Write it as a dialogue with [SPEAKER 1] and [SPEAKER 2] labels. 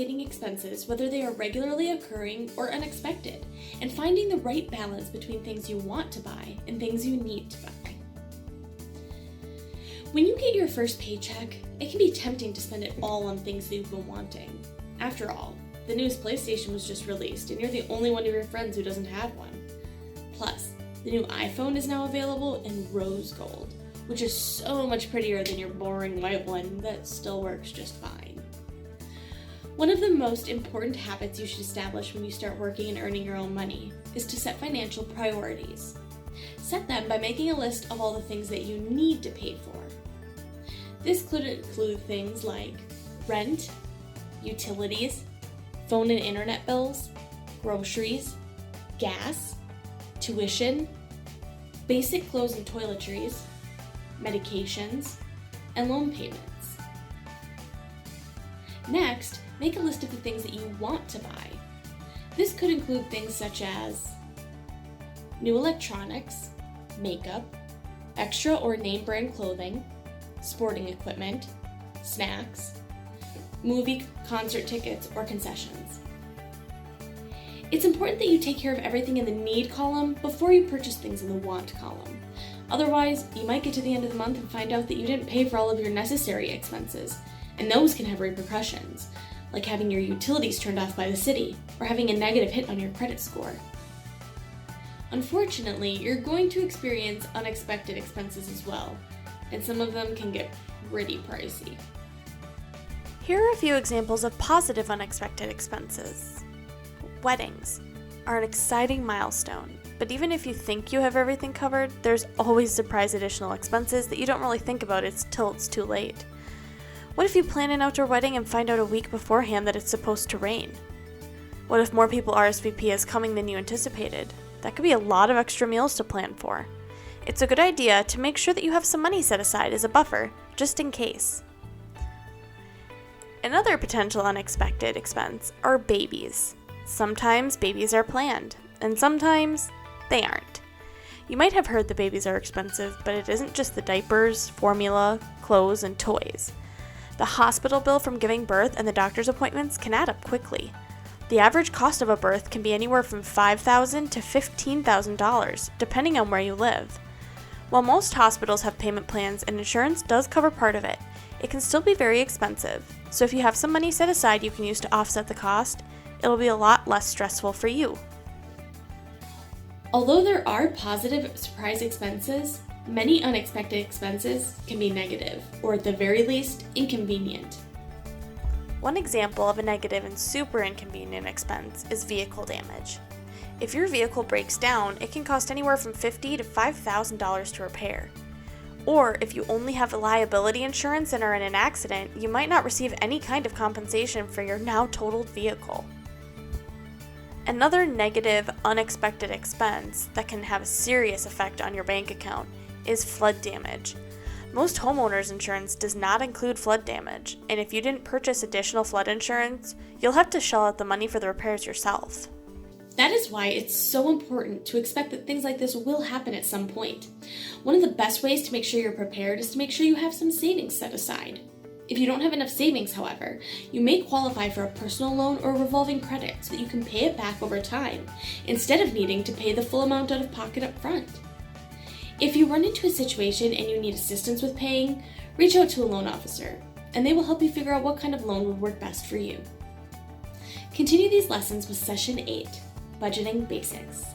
[SPEAKER 1] allocating expenses, whether they are regularly occurring or unexpected, and finding the right balance between things you want to buy and things you need to buy. When you get your first paycheck, it can be tempting to spend it all on things that you've been wanting. After all, the newest PlayStation was just released, and you're the only one of your friends who doesn't have one. Plus, the new iPhone is now available in rose gold, which is so much prettier than your boring white one that still works just fine. One of the most important habits you should establish when you start working and earning your own money is to set financial priorities. Set them by making a list of all the things that you need to pay for. This could include things like rent, utilities, phone and internet bills, groceries, gas, tuition, basic clothes and toiletries, medications, and loan payments. Next, make a list of the things that you want to buy. This could include things such as new electronics, makeup, extra or name brand clothing, sporting equipment, snacks, movie, concert tickets, or concessions. It's important that you take care of everything in the need column before you purchase things in the want column. Otherwise, you might get to the end of the month and find out that you didn't pay for all of your necessary expenses, and those can have repercussions, like having your utilities turned off by the city or having a negative hit on your credit score. Unfortunately, you're going to experience unexpected expenses as well, and some of them can get pretty pricey.
[SPEAKER 2] Here are a few examples of positive unexpected expenses. Weddings are an exciting milestone, but even if you think you have everything covered, there's always surprise additional expenses that you don't really think about until it's too late. What if you plan an outdoor wedding and find out a week beforehand that it's supposed to rain? What if more people RSVP as coming than you anticipated? That could be a lot of extra meals to plan for. It's a good idea to make sure that you have some money set aside as a buffer, just in case. Another potential unexpected expense are babies. Sometimes babies are planned, and sometimes they aren't. You might have heard that babies are expensive, but it isn't just the diapers, formula, clothes, and toys. The hospital bill from giving birth and the doctor's appointments can add up quickly. The average cost of a birth can be anywhere from $5,000 to $15,000, depending on where you live. While most hospitals have payment plans and insurance does cover part of it, it can still be very expensive. So if you have some money set aside you can use to offset the cost, it'll be a lot less stressful for you.
[SPEAKER 1] Although there are positive surprise expenses, many unexpected expenses can be negative, or at the very least, inconvenient.
[SPEAKER 2] One example of a negative and super inconvenient expense is vehicle damage. If your vehicle breaks down, it can cost anywhere from $50,000 to $5,000 to repair. Or if you only have liability insurance and are in an accident, you might not receive any kind of compensation for your now totaled vehicle. Another negative, unexpected expense that can have a serious effect on your bank account is flood damage. Most homeowners insurance does not include flood damage, and if you didn't purchase additional flood insurance, you'll have to shell out the money for the repairs yourself.
[SPEAKER 1] That is why it's so important to expect that things like this will happen at some point. One of the best ways to make sure you're prepared is to make sure you have some savings set aside. If you don't have enough savings, however, you may qualify for a personal loan or revolving credit so that you can pay it back over time, instead of needing to pay the full amount out of pocket up front. If you run into a situation and you need assistance with paying, reach out to a loan officer, and they will help you figure out what kind of loan would work best for you. Continue these lessons with Session 8, Budgeting Basics.